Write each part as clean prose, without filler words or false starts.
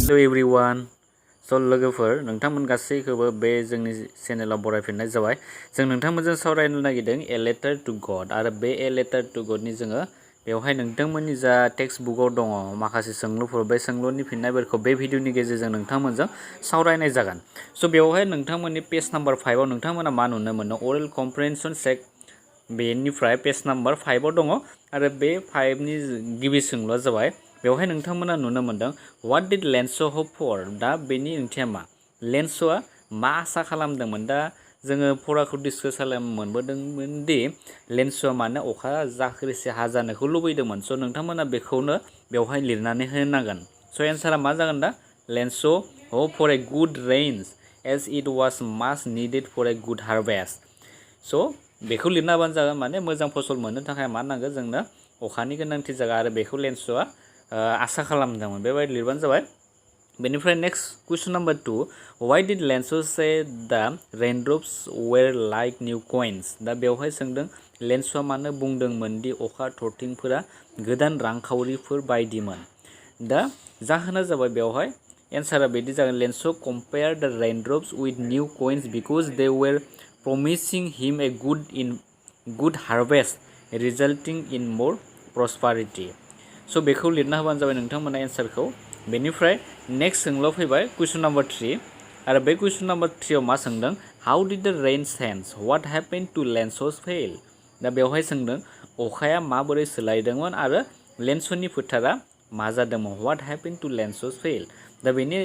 Hello everyone. लोगोफोर नोंथांमोन गासैखौबो बे जोंनि चेनेलाव बरायफिननाय जाबाय। जों नोंथांमोनजों सावरायनो नागिरदों ए लेटार टु गड आरो बे ए लेटार टु गडनि जोङो बेवहाय नोंथांमोननि जा टेक्स्ट बुकआव दङ माखासे सोंलुफोर बे सोंलुनि फिननायफोरखौ बे भिडिअनि गेजेरजों नोंथांमोनजों सावरायनाय जागोन। बेवहाय नोंथांमोननि पेज नम्बर 5 आव नोंथांमोना मा नुनो मोनो अरेल कम्प्रिहेनसन चेक बेनिफ्राय पेज नम्बर 5 आव दङ आरो बे 5 नि गिबि सोंलुआ जाबाय बेवहाय नोंथांमोना नुनो मोनदों what did lens hope four. दा बेनि ओंथिया मा? लेन्सआ मा आसा खालामदोंमोन? दा जोङो फराखौ डिसकास खालामनो मोनबोदोंमोन दि लेन्सआ माने अखा जाख्रिसे हाजानायखौ लुबैदोंमोन। नोंथांमोना बेखौनो बेवहाय लिरनानै होनांगोन। एन्सारा मा जागोन दा? Lencho hope for a good rains as it was much needed for a good harvest. बेखौ लिरना होबानो जागोन माने मोजां फसल मोननो थाखाय मा नांगौ जोंनो अखानि गोनांथि जागोन आरो बेखौ लेन्सआ आसा खालामदोंमोन बेबायदि लिरबानो जाबाय। बेनिफ्राय next question number 2 why did lens से दा रेनड्रप्स वेर लाइक निउ कइन्स। दा बेवहाय सोंदों लेन्सआ मानो बुंदोंमोन दि अखा थरथिंफोरा गोदान रांखावरिफोर बायदिमोन। दा जाहोना जाबाय बेवहाय एन्सारा बिदि जागोन Lencho compare the raindrops with new coins because they were promising him a good harvest रिजाल्टिं इन मोर प्रस्पारिटी। बेखौ लिरना होबानो जाबाय नोंथांमोना एन्सारखौ। बेनिफ्राय नेक्स्ट सोंलुआव फैबाय कुइसन नम्बर 3 आरो बे कुइसन नम्बर 3 आव मा सोंदों how did the rain change what happen to Lencho's field. दा बेवहाय सोंदों अखाया माबोरै सोलायदोंमोन आरो लेन्सनि फोथारा मा जादोंमोन what happen to Lencho's field. दा बेनि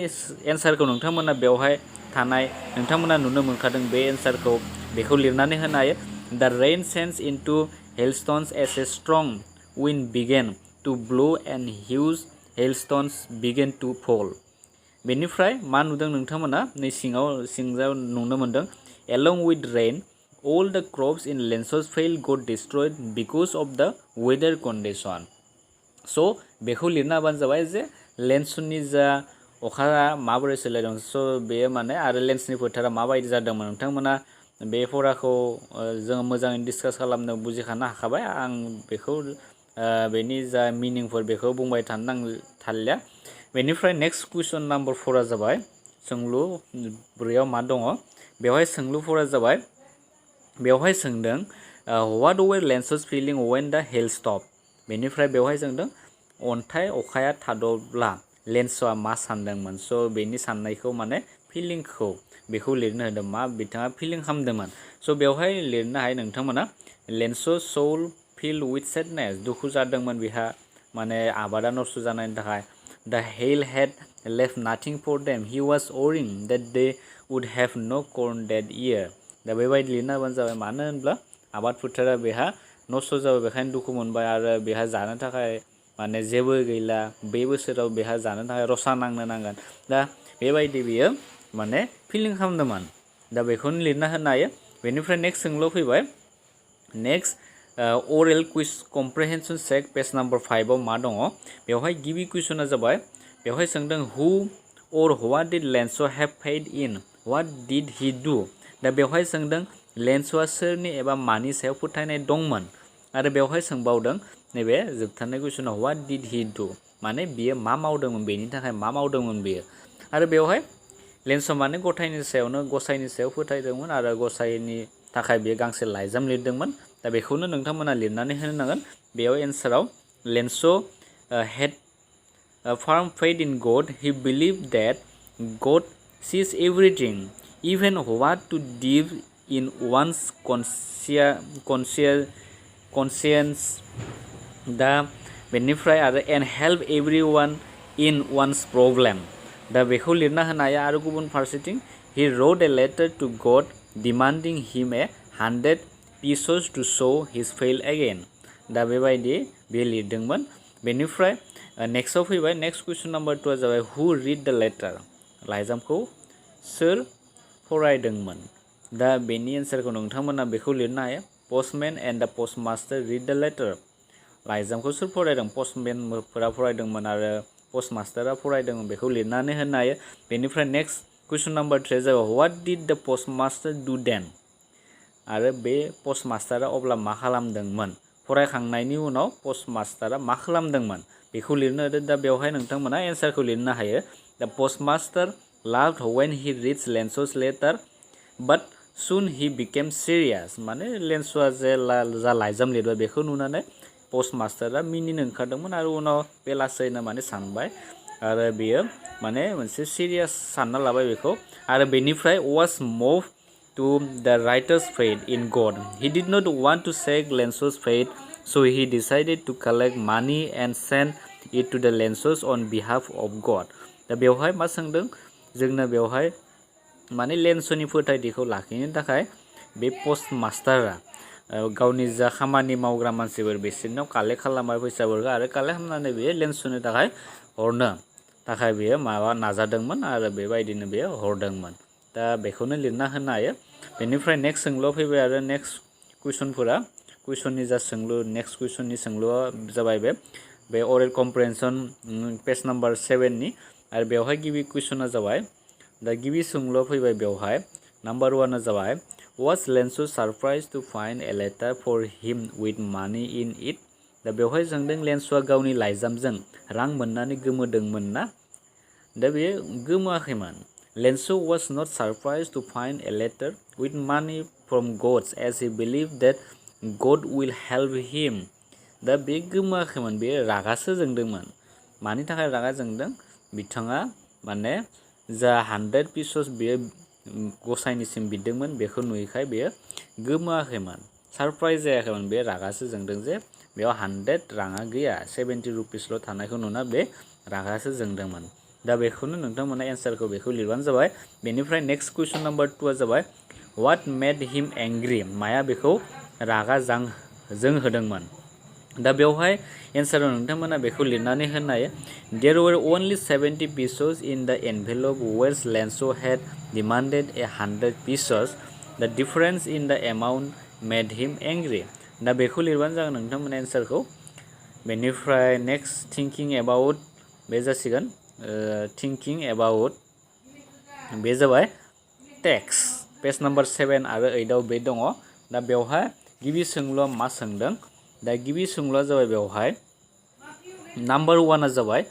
एन्सारखौ नोंथांमोना बेवहाय थानाय नोंथांमोना नुनो मोनखादों बे एन्सारखौ बेखौ लिरनानै होनो हायो। The rain change into hailstorms as a strong wind began to blow and huge hailstones began to fall। बेनिफ्राय मा नुदों नोंथांमोना नै सिंजाव नुनो मोनदों along with rain all the crops in Lencho's field got destroyed because of the weather condition। बेखौ लिरना होबानो जाबाय जे लेन्सनि जा अखा माबोरै सोलायदों बेयो माने आरो लेन्सनि फोथारा माबायदि जादोंमोन नोंथांमोना बे फराखौ जों मोजाङै डिसकास खालामनो बुजिखानो हाखाबाय। आं बेखौ बेनि जा मिनिंफोर बेखौ बुंबाय थानो थालिया। बेनिफ्राय नेक्स्ट कुइसन नम्बर 4 आ जाबाय सोंलु 4 आव मा दङ बेवहाय सोंलु 4 आ जाबाय बेवहाय सोंदों what were Lencho's feeling when the hail stop. बेनिफ्राय बेवहाय सोंदों अन्थाइ अखाया थाद'ब्ला लेन्सआ मा सानदोंमोन। बेनि साननायखौ माने फिलिंखौ बेखौ लिरनो होदों मा बिथाङा फिलिं खालामदोंमोन। बेवहाय लिरनो हायो नोंथांमोना लेन्स सोल फिल विथ सेडनेस दुखु जादोंमोन बिहा माने आबादा नस्थ' जानायनि थाखाय। The hail had left nothing for them he was worrying that they would have no corn that year. दा बेबायदि लिरना होबानो जाबाय मानो होनब्ला आबाद फोथारा बेहा नस्थ' जाबाय बेखायनो दुखु मोनबाय आरो बेहा जानो थाखाय माने जेबो गैला बे बोसोराव बेहा जानो थाखाय रसा नांनो नांगोन। दा बेबायदि बियो माने फिलिं खालामदोंमोन। दा बेखौनो लिरना होनो हायो। बेनिफ्राय नेक्स्ट सोंलुआव फैबाय next oral quiz comprehension check page number 5 आव मा दङ बेवहाय गिबि कुइसना जाबाय बेवहाय सोंदों who or what did Lens have faith in what did he do. दा बेवहाय सोंदों लेन्सआ सोरनि एबा मानि सायाव फोथायनाय दंमोन आरो बेवहाय सोंबावदों नैबे जोबथारनाय कुइसनाव व्हाट डिड हि डु माने बियो मा मावदोंमोन बेनि थाखाय मा मावदोंमोन बियो। आरो बेवहाय लेन्सआ माने गसाइनि सायाव फोथायदोंमोन आरो गसाइनि थाखाय बियो गांसे लाइजाम लिरदोंमोन। दा बेखौनो नोंथांमोना लिरनानै होनो नांगोन। बेयाव एन्साराव lens head farm faith in गड हि believe that God sees everything even what too deep in one's conscience. दा बेनिफ्राय आरो and help everyone in one's problem. दा बेखौ लिरना होनो हायो। आरो गुबुन फारसेथिं he wrote a letter to God demanding him a 100 pieces to show his fail again। दा बेबायदि बे लिरदोंमोन। बेनिफ्राय नेक्स्टआव फैबाय नेक्स्ट कुइसन नम्बर 2 आ जाबाय हु रिड द लेटार। लाइजामखौ सोर फरायदोंमोन। दा बेनि एन्सारखौ नोंथांमोना बेखौ लिरनो हायो postmen and the पस्टमास्टार read the letter. लाइजामखौ सोर फरायदों पस्टमेनफोरा फरायदोंमोन आरो पस्टमास्टारा फरायदोंमोन बेखौ लिरनानै होनो हायो। बेनिफ्राय नेक्स्ट कुइसन नम्बर 3 जाबाय व्हाट डिड द पस्टमास्टार डु देन। आरो बे पस्टमास्टारा अब्ला मा खालामदोंमोन फरायखांनायनि उनाव पस्टमास्टारा मा खालामदोंमोन बेखौ लिरनो होदो। दा बेवहाय नोंथांमोना एन्सारखौ लिरनो हायो The postmaster laughed when he reached Lencho's letter, but soon he became serious. माने लेन्स'आ जे जा लाइजाम लिरबाय बेखौ नुनानै postmasterआ मिनिनो ओंखारदोंमोन आरो उनाव बे लासैनो माने सानबाय आरो बेयो माने मोनसे सिरियास सानना लाबाय बेखौ आरो बेनिफ्राय was moved to the writer's faith in God. He did not want to shake Lencho's faith, so he decided to collect money and send it to the Lenchos on behalf of God. दा बेवहाय मा सोंदों जोंनो बेवहाय माने लेन्स'नि फोथायथिखौ लाखिनो थाखाय बे postmasterआ गावनि जा खामानि मावग्रा मानसिफोर बिसोरनाव कालेक्ट खालामबाय फैसाफोरखौ आरो कालेक्ट खालामनानै बेयो लेन्स'नि थाखाय हरनो थाखाय बेयो माबा नाजादोंमोन आरो बेबायदिनो बेयो हरदोंमोन दा बेखौनो लिरना होनो हायो बेनिफ्राय नेक्स्ट सोंलुआव फैबाय आरो नेक्स्ट कुइसनफोरा कुइसननि जा सोंलु नेक्स्ट कुइसननि सोंलुआ जाबाय बे अरेल कम्प्रेहेनसन पेज नाम्बार 7 नि आरो बेवहाय गिबि कुइसना जाबाय दा गिबि सोंलुआव फैबाय बेवहाय नाम्बार 1 जाबाय was Lencho surprised to find a letter for him with money in it दा बेवहाय जोंदों लेन्स'आ गावनि लाइजामजों रां मोननानै गोमोदोंमोन ना दा बेयो गोमोआखैमोन Lencho was not surprised to find a letter with money from God as he believed that God will help him दा बे गोमोआखैमोन बे रागासो जोंदोंमोन मानि थाखाय रागा जोंदों बिथाङा माने जा 100 pesos बेयो गसाइनिसिम बिदोंमोन बेखौ नुयैखाय बेयो गोमोआखैमोन सरप्राइज जायाखैमोन बे रागासो जोंदों जे बेयाव 100 राङा गैया 70 रुपिसल' थानायखौ नुना बे रागासो जोंदोंमोन दा बेखौनो नोंथांमोना एन्सारखौ बेखौ लिरबानो जाबाय बेनिफ्राय नेक्स्ट कुइसन नाम्बार 2 आ जाबाय व्हाट मेड हिम एंग्रि माया बेखौ रागा जोंहोदोंमोन दा बेवहाय एन्साराव नोंथांमोना बेखौ लिरनानै होनो हायो there were only 70 pesos in the envelope whereas Lencho had demanded 100 pesos the difference in the amount made him angry दा बेखौ लिरबानो जागोन नोंथांमोना एन्सारखौ बेनिफ्राय नेक्स्ट थिंकिं एबाउट बे जासिगोन थिंकिं एबाउट बे जाबाय टेक्स पेज नाम्बार 7 आरो 8 आव बे दङ दा बेवहाय गिबि सोंलुआ मा सोंदों दा गिबि सोंलुआ जाबाय बेवहाय नाम्बार 1 आ जाबाय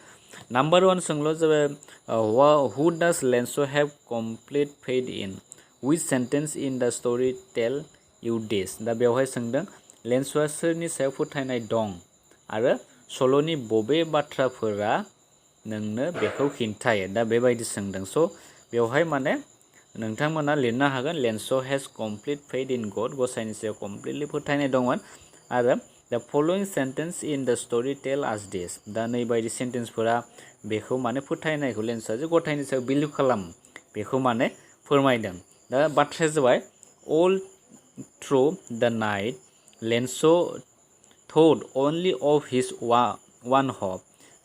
नाम्बार 1 सोंलुआ जाबाय who does Lencho have complete faith in which sentence in the story tell you this दा बेवहाय सोंदों लेन्स'आ सोरनि सायाव फोथायनाय दं आरो सल'नि बबे बाथ्राफोरा नोंनो बेखौ खिन्थायो दा बेबायदि सोंदों स' बेवहाय माने नोंथांमोना लिरनो हागोन Lencho has complete faith in God गसाइनि सायाव कमप्लिटलि फोथायनाय दंमोन आरो the following sentence in the story tell us this दा नैबायदि सेन्टेन्सफोरा बेखौ माने फोथायनायखौ लेन्स'आ जे गथायनि सायाव बिलिभ खालामो बेखौ माने फोरमायदों दा बाथ्राया जाबाय all through the night Lencho thought only of his one hope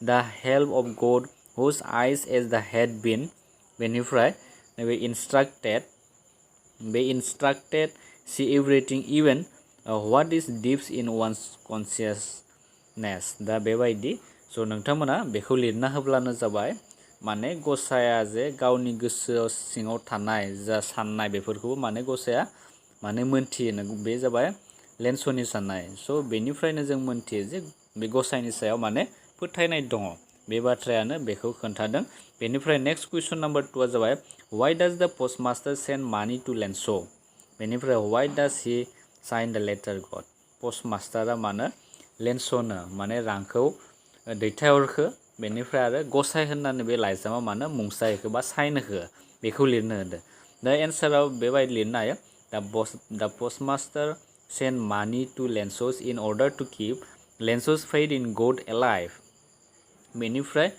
the help of God whose eyes as the had been बेनिफ्राय नैबे instructed see everything even what is deep in one's consciousness दा बेबायदि स' नोंथांमोना बेखौ लिरना होब्लानो जाबाय माने गसाया जे गावनि गोसो सिङाव थानाय जा साननाय बेफोरखौबो माने गसाया माने मोनथियो बे जाबाय लेन्स'नि साननाय स' बेनिफ्रायनो जों मोनथियो जे बे गसाइनि सायाव माने फोथायनाय दङ बे बाथ्रायानो बेखौ खोन्थादों बेनिफ्राय नेक्स्ट कुइसन नाम्बार 2 आ जाबाय why does the postmaster send money to Lencho बेनिफ्राय why does he sign the letter God postmasterआ मानो लेन्स'नो माने रांखौ दैथायहरखो बेनिफ्राय आरो गसाइ होननानै बे लाइजामाव मानो मुंसाइ होखो बा साइन होखो बेखौ लिरनो होदो दा एन्साराव बेबायदि लिरनो हायो the postmaster sent money to Lenchos in order to keep Lencho's faith in God alive बेनिफ्राय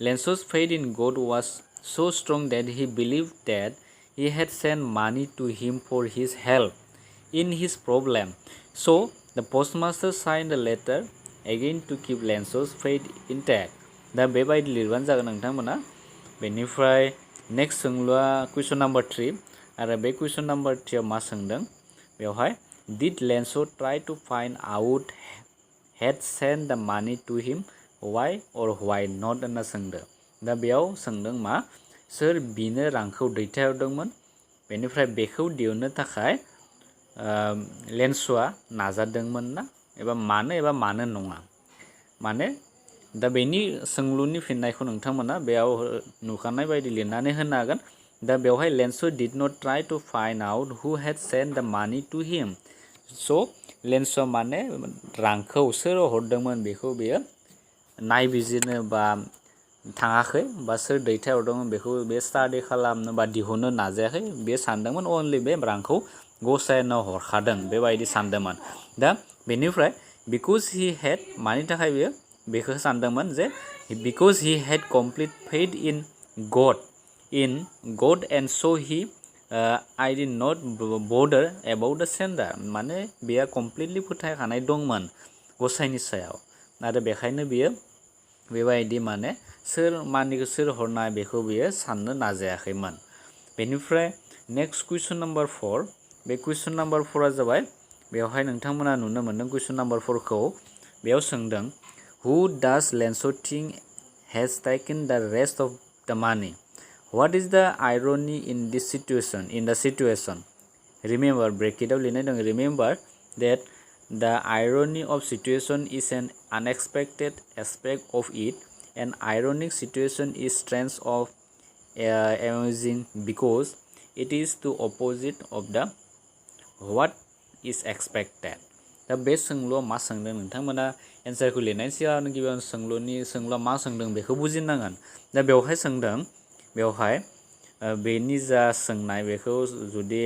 Lencho's faith in God was so strong that he believed that he had sent money to him for his help in his problem so the postmaster signed the letter again to keep Lencho's faith intact दा बेबायदि लिरबानो जागोन नोंथांमोना बेनिफ्राय next सोंलुआ कुइसन number 3 आरो बे कुइसन number 3 आव मा सोंदों बेवहाय did Lencho try to find out had sent the money to him why or why not होनना सोंदों दा बेयाव सोंदों मा सोर बिनो रांखौ दैथायहरदोंमोन बेनिफ्राय बेखौ दिहुननो थाखाय लेन्स'आ नाजादोंमोन ना एबा मानो नङा माने दा बेनि सोंलुनि फिननायखौ नोंथांमोना बेयाव नुखानाय बायदि लिरनानै होनो हागोन दा बेवहाय Lens' did not try to find out who had sent the money two हिम स' लेन्स' माने रांखौ सोर हरदोंमोन बेखौ बेयो नायबिजिरनो बा थाङाखै बा सोर दैथायहरदोंमोन बेखौ बे स्टाडि खालामनो बा दिहुननो नाजायाखै बे सानदोंमोन अनलि बे रांखौ गसाइनो हरखादों बेबायदि सानदोंमोन दा बेनिफ्राय बिकज हि हेड मानि थाखाय बेयो बेखौ सानदोंमोन जे because he head complete faith in गड एन्ड स' हि आइ डिड नट बदार एबाउट द सेन्डार माने बेयो कमप्लिटलि फोथायखानाय दंमोन गसाइनि सायाव आरो बेखायनो बियो बेबायदि माने सोर मानिखौ सोर हरनाय बेखौ बियो साननो नाजायाखैमोन बेनिफ्राय नेक्स्ट कुइसन नाम्बार 4 बे कुइसन नाम्बार 4आ जाबाय बेवहाय नोंथांमोना नुनो मोनदों कुइसन नाम्बार 4खौ बेयाव सोंदों हु does Lencho' think has taken the rest of the मानि व्हाट इज द irony in the situation remember ब्रेकेटआव लिरनाय दं remember that the irony of situation is an unexpected aspect of it an ironic situation is strength of amusing because it is the opposite of the what is expected दा बे सोंलुआव मा सोंदों नोंथांमोना एन्सारखौ लिरनायनि सिगां गिबियावनो सोंलुआ मा सोंदों बेखौ बुजिनांगोन दा बेवहाय सोंदों बेवहाय बेनि जा सोंनाय बेखौ जुदि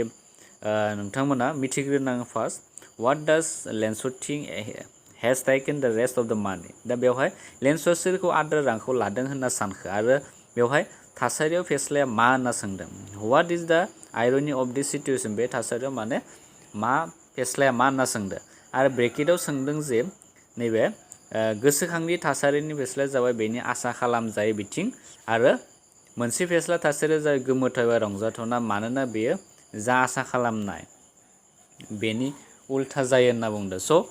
नोंथांमोना मिथिग्रोनांगोन first what does Lencho' think has taken the rest of the money दा बेवहाय लेन्सआ सोरखौ आद्रा रांखौ लादों होनना सानखो आरो बेवहाय थासारियाव फेस्लाया मा होनना सोंदों व्हाट इज द आइरनी अफ दिस सिचुएशन बे थासारियाव माने मा फेस्लाया मा होनना सोंदों आरो ब्रेकेटआव सोंदों जे नैबे गोसोखांनि थासारिनि फेस्लाया जाबाय बेनि आसा खालामजायै बिथिं आरो मोनसे फेस्ला थासारिया जाबाय गोमोथाव एबा रंजाथावना मानोना बेयो जा आसा खालामनाय बेनि उल्था जायो होनना बुंदों स'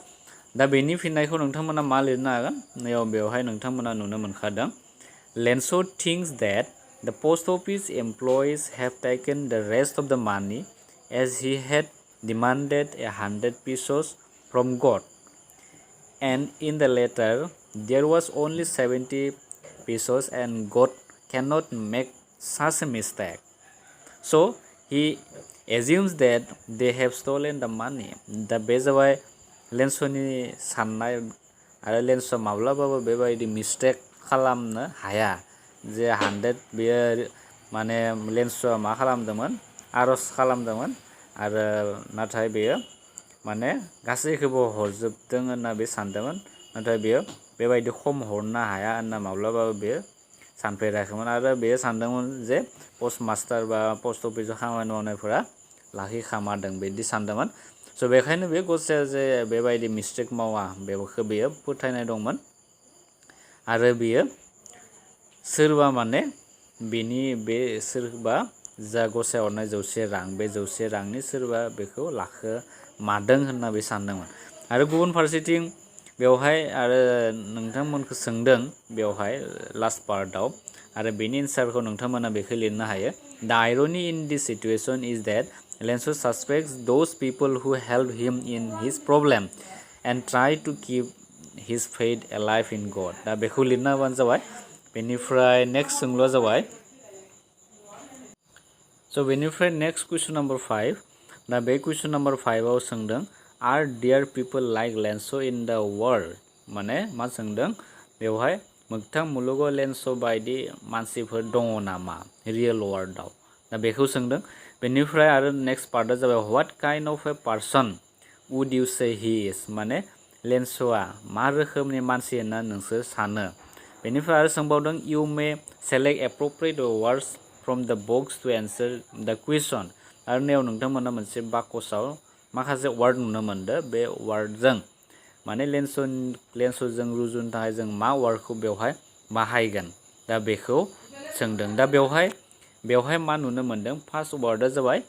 दा बेनि फिननायखौ नोंथांमोना मा लिरनो हागोन बेवहाय नोंथांमोना नुनो मोनखादों lens' thinks that the post office employees have taken the rest of the money as he had demanded 100 pesos from God and in the letter there was only 70 pesos and God cannot make such a mistake so he assumes that they have stolen the money दा बे जाबाय लेन्स'नि साननाय आरो लेन्स'आ माब्लाबाबो बेबायदि mistake खालामनो हाया जे 100 बेयो माने लेन्स'आ मा खालामदोंमोन आर'ज खालामदोंमोन आरो नाथाय बेयो माने गासैखौबो हरजोबदों होनना बे सानदोंमोन नाथाय बेयो बेबायदि खम हरनो हाया होनना माब्लाबाबो बेयो सानफेराखैमोन आरो बेयो सानदोंमोन जे पस्टमास्टार बा पस्ट अफिसाव खामानि मावनायफोरा लाखिखामादों बिदि सानदोंमोन स' बेखायनो बे गसाया जे बेबायदि मिस्टेक मावा बेखौ बेयो फोथायनाय दंमोन आरो बेयो सोरबा माने बेनि बे सोरबा जा गसाया हरनाय 100 रां बे 100 रांनि सोरबा बेखौ लाखोमादों होनना बे सानदोंमोन आरो गुबुन फारसेथिं बेवहाय आरो नोंथांमोनखौ सोंदों बेवहाय लास्ट पार्टआव आरो बेनि एन्सारखौ नोंथांमोना बेखौ लिरनो हायो the irony in this situation is that Lens' suspects those people who help him in his problem and try to keep his faith alive in God दा बेखौ लिरना होबानो जाबाय बेनिफ्राय नेक्स्ट सोंलुआ जाबाय स' बेनिफ्राय नेक्स्ट कुइसन नाम्बार 5 दा बे कुइसन नाम्बार 5आव सोंदों are there people like Lencho' in the world माने मा सोंदों बेवहाय मोगथां मुलुगाव लेन्स' बायदि मानसिफोर दङ नामा रियेल वर्ल्डआव दा बेखौ सोंदों बेनिफ्राय आरो नेक्स्ट पार्टआ जाबाय what kind of a person would you say he इज माने लेन्स'आ मा रोखोमनि मानसि होनना नोंसोर सानो बेनिफ्राय आरो सोंबावदों you may select appropriate words from the box to answer the question आरो नैयाव नोंथांमोना मोनसे बाकसाव माखासे वार्ड नुनो मोनदों बे वार्डजों माने लेन्स'जों रुजुनो थाखाय जों मा वार्डखौ बेवहाय बाहायगोन दा बेखौ सोंदों दा बेवहाय मा नुनो मोनदों फार्स्ट वार्डआ जाबाय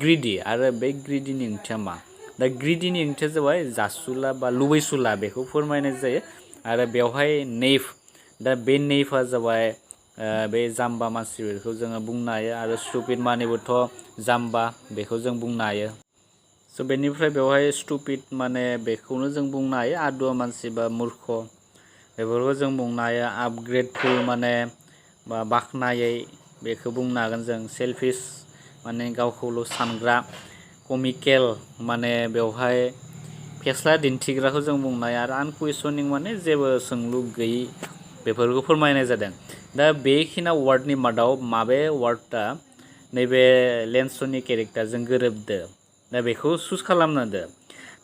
ग्रिडि आरो बे ग्रिडिनि ओंथिया मा दा ग्रिडिनि ओंथिया जाबाय जासुला बा लुबैसुला बेखौ फोरमायनाय जायो आरो बेवहाय नेइभ दा बे नेइभआ जाबाय बे जाम्बा मानसिफोरखौ जोङो बुंनो हायो आरो स्टुपिड मानेबोथ' जाम्बा बेखौ जों बुंनो हायो स' बेनिफ्राय बेवहाय स्टुपिड माने बेखौनो जों बुंनो हायो आदुवा मानसि बा मूर्ख बेफोरखौ जों बुंनो हायो आपग्रेडफुल माने बा बाख्नायै बेखौ बुंनो हागोन जों सेल्फिश माने गावखौल' सानग्रा कमिकेल माने बेवहाय फेस्ला दिन्थिग्राखौ जों बुंनो हायो आरो आनकुइसनिं माने जेबो सोंलु गैयि बेफोरखौ फोरमायनाय जादों। दा बेखिना वार्डनि मादाव माबे वार्डआ नैबे लेन्स'नि केरेक्टारजों गोरोबदो दा बेखौ चुज खालामनो होदो।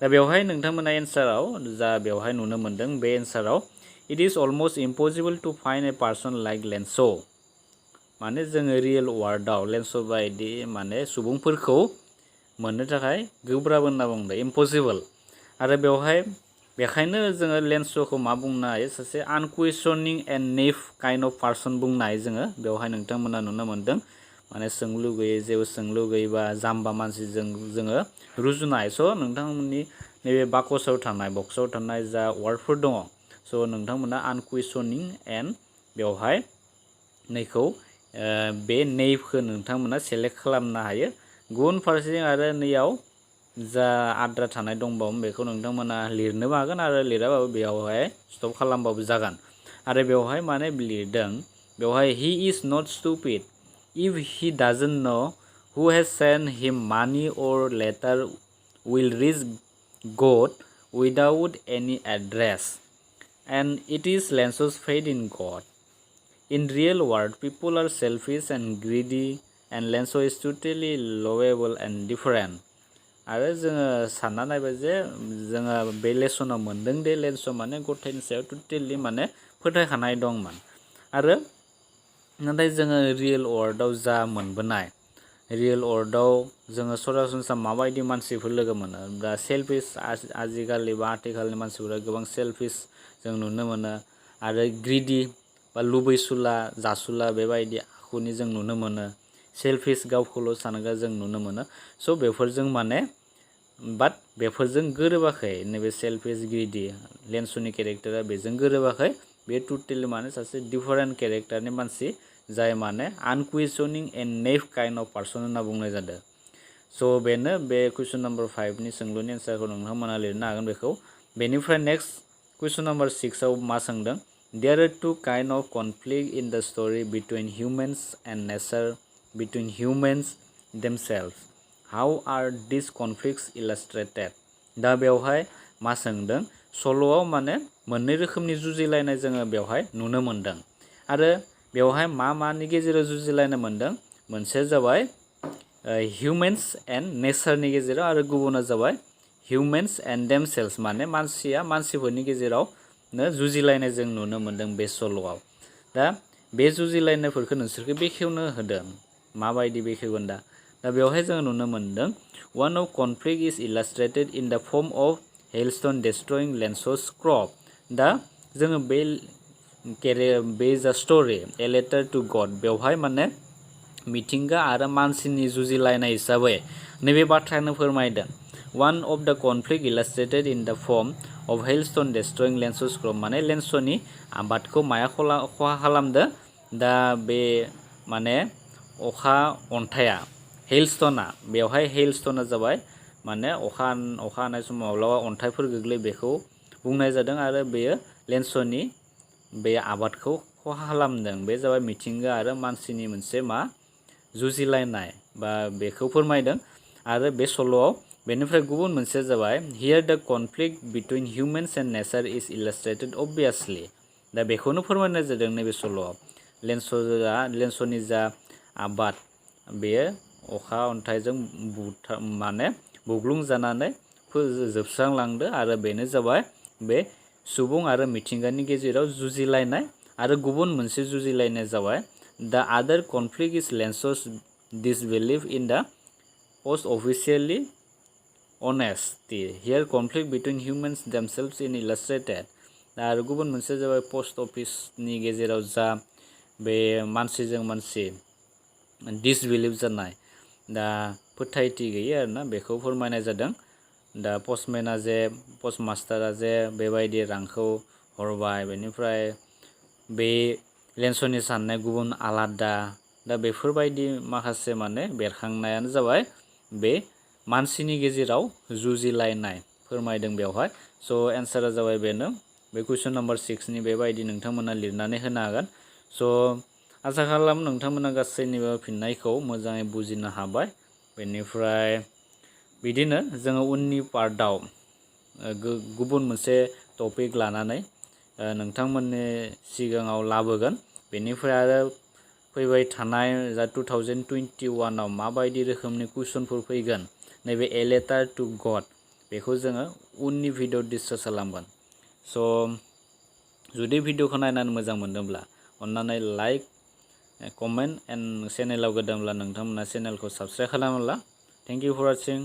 दा बेवहाय नोंथांमोना एन्साराव जा बेवहाय नुनो मोनदों बे एन्साराव it is almost impossible to find a person like Lencho' माने जोङो रियेल वार्ल्डआव लेन्स' बायदि माने सुबुंफोरखौ मोननो थाखाय गोब्राब होनना बुंदों इम्पसिबल। आरो बेवहाय बेखायनो जोङो लेन्स'खौ मा बुंनो हायो सासे आनकुइसनिं एन्ड नेइभ काइन्ड अफ पार्सन बुंनो हायो जोङो। बेवहाय नोंथांमोना नुनो मोनदों माने सोंलु गैयै जेबो सोंलु गैयैबा जाम्बा मानसिजों जोङो रुजुनो हायो। स' नोंथांमोननि नैबे बाकसाव थानाय बक्सआव थानाय जा वार्डफोर दङ स' नोंथांमोना आनकुइसनिं एन्ड बेवहाय नैखौ बे नेइभखौ नोंथांमोना सेलेक्ट खालामनो हायो। गुबुन फारसेथिं आरो नैयाव जा आद्रा थानाय दंबावो बेखौ नोंथांमोना लिरनोबो हागोन आरो लिराबाबो बेवहाय स्टप खालामबाबो जागोन। आरो बेवहाय माने लिरदों बेवहाय he is not stupid if हि डाजन्ट नो हु हेज सेन्ड हिम मानि अर letter will reach God without any address, and it is Lencho's faith in God. In real world, people are selfish and greedy, and Lencho is totally lovable and different. आरो जोङो सानना नायबाय जे जोङो बे लेसनाव मोनदों दे लेन्स' माने गथायनि सायाव टटेलि माने फोथायखानाय दंमोन। आरो नाथाय जोङो रियेल वर्ल्डआव जा मोनबोनाय रियेल वर्ल्डआव जोङो सरासनस्रा माबायदि मानसिफोर लोगो मोनो दा सेल्फिश आजिखालि बा आथिखालनि मानसिफोरा गोबां सेल्फिश जों नुनो मोनो आरो ग्रिडि बा लुबैसुला जासुला बेबायदि आखुनि जों नुनो मोनो। सेल्फिश गावखौल' सानग्रा जों नुनो मोनो। स' बेफोरजों माने बाट बेफोरजों गोरोबाखै नैबे सेल्फिश ग्रिडि लेन्स'नि केरेक्टारा बेजों गोरोबाखै। बे टटेलि माने सासे डिफारेन्ट केरेक्टारनि मानसि जाय माने आनकुइसनिं एन्ड नेइभ काइन्ड अफ पार्सन होनना बुंनाय जादों। स' बेनो बे कुइसन नाम्बार 5नि सोंलुनि एन्सारखौ नोंथांमोना लिरनो हागोन बेखौ। बेनिफ्राय नेक्स्ट कुइसन नाम्बार 6आव मा सोंदों there are two kind of conflict in the story between humans and nature between humans themselves how are this conflicts illustrated. दा बेवहाय मा सोंदों सल'आव माने मोननै रोखोमनि जुजिलायनाय जोङो बेवहाय नुनो मोनदों। आरो बेवहाय मा मानि गेजेराव जुजिलायनाय मोनदों मोनसेया जाबाय हिउमेन्स एन्ड नेचारनि गेजेराव आरो गुबुना जाबाय हिउमेन्स एन्ड देमसेल्स माने मानसिया मानसिफोरनि गेजेरावनो जुजिलायनाय जों नुनो मोनदों बे सल'आव। दा बे जुजिलायनायफोरखौ नोंसोरखौ बेखेवनो होदों माबायदि बेखेवगोन दा बेवहाय जोङो नुनो मोनदों one of conflict is illustrated in the form of hailstorm destroying Lencho's crop। दा जोङो बे जा स्ट'रि ए लेटार टु गड बेवहाय माने मिथिंगा आरो मानसिनि जुजिलायनाय हिसाबै नैबे बाथ्रायानो फोरमायदों one of the conflict illustrated in the form of hailstorm destroying Lencho's crop माने लेन्स'नि आबादखौ माया खहा खालामदों दा बे माने अखा अन्थाया हेलस्टना बेवहाय हेलस्टना जाबाय माने अखा हानाय समाव माब्लाबा अन्थाइफोर गोग्लैयो बेखौ बुंनाय जादों आरो बेयो लेन्स'नि बे आबादखौ खहा खालामदों। बे जाबाय मिथिंगा आरो मानसिनि मोनसे मा जुजिलायनाय बा बेखौ फोरमायदों आरो बे सल'आव। बेनिफ्राय गुबुन मोनसेया जाबाय हियर द कनफ्लिक्ट बिटुइन हिउमेन्स एन्ड नेचार इज इलास्ट्रेटेड अबभियासलि। दा बेखौनो फोरमायनाय जादों नैबे सल'आव लेन्स'नि जा आबाद बेयो अखा अन्थाइजों माने बुग्लुंजानानै जोबस्रांलांदो आरो बेनो जाबाय बे सुबुं आरो मिथिंगानि गेजेराव जुजिलायनाय। आरो गुबुन मोनसे जुजिलायनाय जाबाय the other conflict is Lencho's disbelief in the post officially honesty here conflict between humans themselves in illustrated। आरो गुबुन मोनसे जाबाय पोस्ट अफिसनि गेजेराव जा बे मानसिजों मानसि डिसबिलिभ जानाय दा फोथायथि गैयै आरोना बेखौ फोरमायनाय जादों। दा पस्टमास्टारा जे बेबायदि रांखौ हरबाय बेनिफ्राय बे लेन्स'नि साननाय गुबुन आलादा दा बेफोरबायदि माखासे माने बेरखांनायानो जाबाय बे मानसिनि गेजेराव जुजिलायनाय फोरमायदों बेवहाय। स' एन्सारा जाबाय बेनो बे कुइसन नाम्बार 6 नि बेबायदि नोंथांमोना लिरनानै होनो हागोन। स' आसा खालाम नोंथांमोना गासैनिबो फिननायखौ मोजाङै बुजिनो हाबाय। बेनिफ्राय बिदिनो जोङो उननि पार्टआव गुबुन मोनसे टपिक लानानै नोंथांमोननि सिगाङाव लाबोगोन। बेनिफ्राय आरो फैबाय थानाय जा 2021 आव माबायदि रोखोमनि कुइसनफोर फैगोन नैबे ए लेटार टु गड बेखौ जोङो उननि भिडिअ डिसकास खालामगोन। स' जुदि भिडिअखौ नायनानै मोजां मोनदोंब्ला अन्नानै लाइक कमेन्ट एन्ड चेनेलाव गोदानब्ला नोंथांमोना चेनेलखौ साबस्क्राइब खालामोब्ला थेंक इउ फर वाचिं।